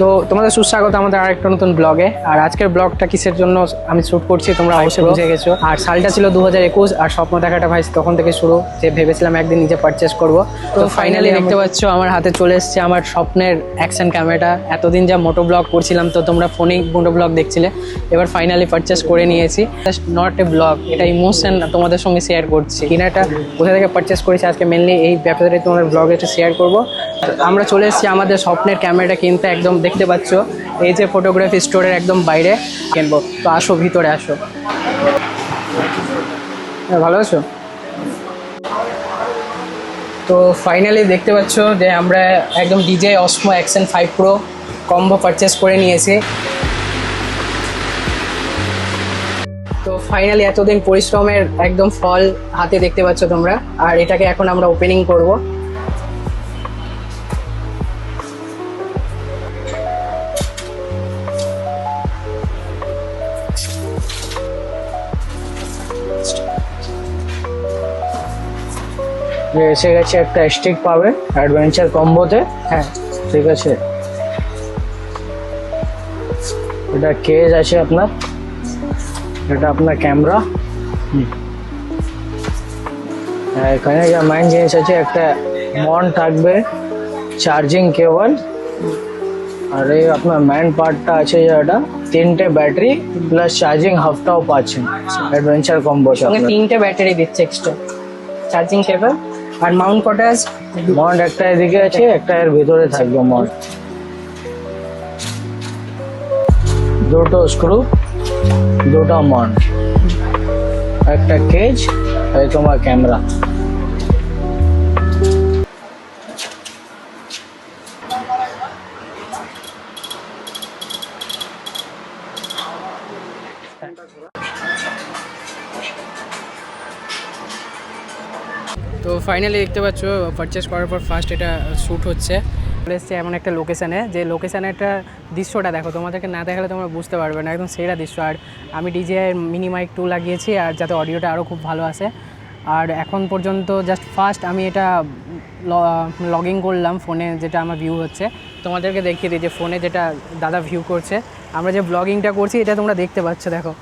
তো তোমাদের সুস্বাগত আমাদের আরেকটা নতুন ব্লগে। আর আজকের ব্লগটা কিসের জন্য আমি শ্যুট করছি তোমরা অবশ্যই বুঝে গেছো। আর সালটা ছিল 2021 আর স্বপ্ন দেখাটা ভাই তখন থেকে শুরু, যে ভেবেছিলাম একদিন নিজে পারচেস করব। তো ফাইনালি দেখতে পাচ্ছ আমার হাতে চলে এসেছে আমার স্বপ্নের অ্যাকশন ক্যামেরাটা। এতদিন যা মোটো ব্লগ করছিলাম তো তোমরা ফোনেই মোটো ব্লগ দেখছিলে, এবার ফাইনালি পারচেস করে নিয়েছি। জাস্ট নট এ ব্লগ, এটা ইমোশন তোমাদের সঙ্গে শেয়ার করছি। কিনাটা কোথা থেকে পারচেস করেছি আজকে মেনলি এই ব্যাপারে তোমাদের ব্লগে একটু শেয়ার করবো। আমরা চলে এসেছি আমাদের স্বপ্নের ক্যামেরাটা কিনতে, একদম দেখতে পাচ্ছ এই যে ফটোগ্রাফি স্টোরের একদম বাইরে কিনবো। তো আসো ভিতরে আসো। ভালো আছো? তো ফাইনালি দেখতে পাচ্ছ যে আমরা একদম DJI Osmo action 5 pro combo purchase করে নিয়েছি। তো ফাইনালি এতদিন পরিশ্রমের একদম ফল হাতে দেখতে পাচ্ছ তোমরা। আর এটাকে এখন আমরা ওপেনিং করব। এসে গেছে একটা স্টিক পাবে অ্যাডভেঞ্চার কম্বোতে। হ্যাঁ ঠিক আছে, এটা কেজ আছে আপনার, এটা আপনার ক্যামেরা। এখানে যা মেইন জিনিস আছে, একটা মন থাকবে, চার্জিং কেবল, আর এই আপনার মেইন পার্টটা আছে যেটা 3টে ব্যাটারি প্লাস চার্জিং হাফটাও পাচ্ছেন অ্যাডভেঞ্চার কম্বোতে। সঙ্গে 3টে ব্যাটারি দিচ্ছে এক্সট্রা, চার্জিং কেবল। আর মাউন্ট কটা আছে? মাউন্ট একটা এদিকে আছে, একটা এর ভিতরে থাকবে মাউন্ট। দুটো স্ক্রু, দুটো মাউন্ট, একটা কেজ, এই তোমার ক্যামেরা। তো ফাইনালি দেখতে পাচ্ছ পারচেস করার পর ফার্স্ট এটা শ্যুট হচ্ছে। চলে এসছে এমন একটা লোকেশানে, যে লোকেশানে একটা দৃশ্যটা দেখো, তোমাদেরকে না দেখালে তোমরা বুঝতে পারবে না, একদম সেরা দৃশ্য। আর আমি ডিজেআই মিনি মাইক 2 লাগিয়েছি, আর যাতে অডিওটা আরও খুব ভালো আসে। আর এখন পর্যন্ত জাস্ট ফার্স্ট আমি এটা লগইন করলাম ফোনে, যেটা আমার ভিউ হচ্ছে। তোমাদেরকে দেখিয়ে দিই যে ফোনে যেটা দাদা ভিউ করছে, আমরা যে ব্লগিংটা করছি এটা তোমরা দেখতে পাচ্ছ দেখো।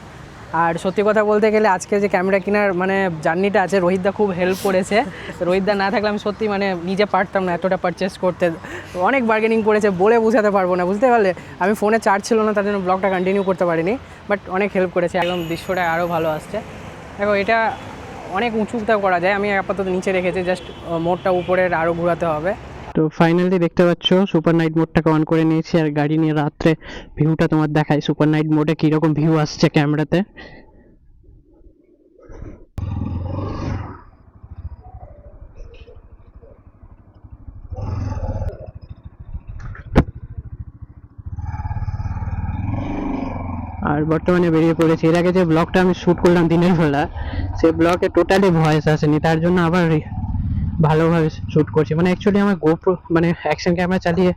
আর সত্যি কথা বলতে গেলে আজকে যে ক্যামেরা কেনার মানে জার্নিটা আছে, রোহিতদা খুব হেল্প করেছে। রোহিতদা না থাকলে আমি সত্যি মানে নিজে পারতাম না এতটা পারচেস করতে। অনেক বার্গেনিং করেছে, বলে বোঝাতে পারবো না, বুঝতে পারলে। আমি ফোনে চার্জ ছিল না, তার জন্য ব্লগটা কন্টিনিউ করতে পারিনি, বাট অনেক হেল্প করেছে। একদম দৃশ্যটা আরও ভালো আসছে। দেখো এটা অনেক উঁচুতেও করা যায়, আমি আপাতত নিচে রেখেছি, জাস্ট মোডটা উপরের আরও ঘোরাতে হবে। তো ফাইনালি দেখতে পাচ্ছ সুপার নাইট মোডটাকে অন করে নিয়েছি, আর গাড়ি নিয়ে রাত্রে ভিউটা তোমার দেখাই সুপার নাইট মোডে কীরকম ভিউ আসছে ক্যামেরাতে। আর বর্তমানে বেরিয়ে পড়েছি। এর আগে যে ব্লগটা আমি শ্যুট করলাম দিনের বেলা, সেই ব্লগে টোটালি ভয়েস আসেনি, তার জন্য আবার ভালোভাবে শ্যুট করছি। মানে অ্যাকচুয়ালি আমার গোপ্রো মানে অ্যাকশন ক্যামেরা চালিয়ে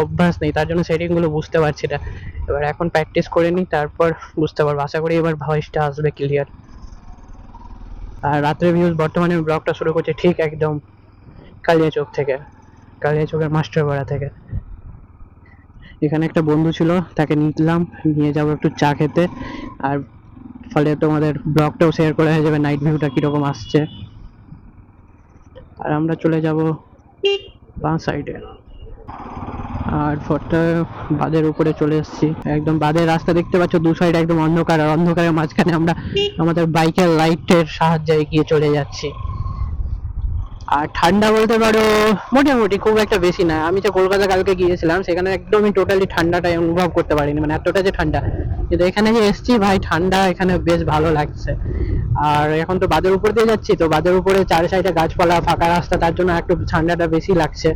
অভ্যাস নেই, তার জন্য সেটিংগুলো বুঝতে পারছি না। এবার এখন প্র্যাকটিস করে নিই, তারপর বুঝতে পারবো। আশা করি এবার ভয়েসটা আসবে ক্লিয়ার। আর রাত্রে ভিউজ বর্তমানে ব্লগটা শুরু করছি ঠিক একদম কালিয়াচক থেকে, কালিয়াচকের মাস্টারপাড়া থেকে। এখানে একটা বন্ধু ছিল, তাকে নিলাম, নিয়ে যাবো একটু চা খেতে, আর ফলে তোমাদের ব্লগটাও শেয়ার করা হয়ে যাবে নাইট ভিউটা কীরকম আসছে। আর আমরা চলে যাব বাঁ সাইডে। আর ফোরটা বাঁধের উপরে চলে এসেছি, একদম বাঁধের রাস্তা দেখতে পাচ্ছ, দু সাইড একদম অন্ধকার, আর অন্ধকারের মাঝখানে আমরা আমাদের বাইকের লাইটের সাহায্যে এগিয়ে চলে যাচ্ছি। আর ঠান্ডা বলতে পারো মোটামুটি, খুব একটা বেশি না। আমি যে কলকাতা কালকে গিয়েছিলাম, সেখানে একদমই টোটালি ঠান্ডাটাই অনুভব করতে পারিনি, মানে এতটা যে ঠান্ডা। কিন্তু এখানে যে এসছি ভাই, ঠান্ডা এখানে বেশ ভালো লাগছে। আর এখন তো বাঁধের উপর দিয়ে যাচ্ছি, তো বাঁধের উপরে চার সাইডে গাছপালা, ফাঁকা রাস্তা, তার জন্য একটু ঠান্ডাটা বেশি লাগছে।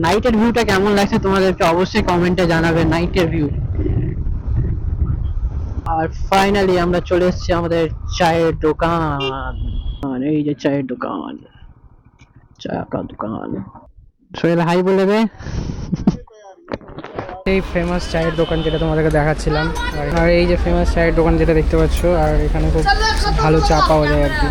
নাইটের ভিউটা কেমন লাগছে তোমাদেরকে অবশ্যই কমেন্টে জানাবে, নাইটের ভিউ। আর ফাইনালি আমরা চলে এসেছি আমাদের চায়ের দোকান। এই যে চায়ের দোকান, চা কা দোকান। সোহেল হাই বলে দে। এই ফেমাস চায়ের দোকান যেটা তোমাদেরকে দেখাচ্ছিলাম, আর এই যে ফেমাস চায়ের দোকান যেটা দেখতে পাচ্ছ, আর এখানে খুব ভালো চা পাওয়া যায় আর কি।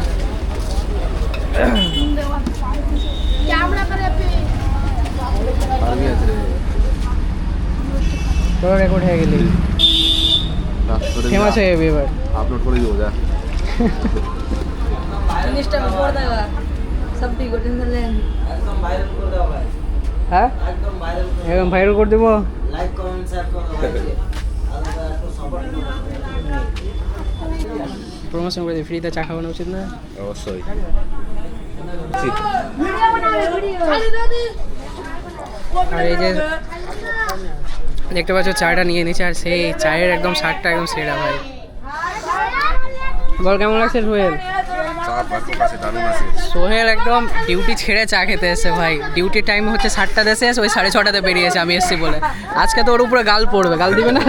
তোর রেকর্ড হয়ে গেলি, ফেমাস হয়ে যাবি এবার। আপলোড করে দিব যা। জিনিসটা উপর দেওয়া সব ঠিক করে দিলেন। হ্যাঁ একদম ভাইরাল করে দেবো। প্রমোশন করে দিই, ফ্রিতে চা খাওয়ানো উচিত না? অবশ্যই। আর এই যে দেখতে পাচ্ছ চাটা নিয়ে নিচ্ছে, আর সেই চায়ের একদম স্বাদটা একদম সেরা ভাই। বল কেমন লাগছে সোহেল? চা ব্যাপক আছে, দারুণ আছে। সোহেল একদম ডিউটি ছেড়ে চা খেতে এসে ভাই। ডিউটির টাইম হচ্ছে 7টাতে এসে ওই 6:30টাতে বেরিয়েছে আমি এসছি বলে। আজকে তো ওর উপরে গাল পড়বে, গাল দিবে না?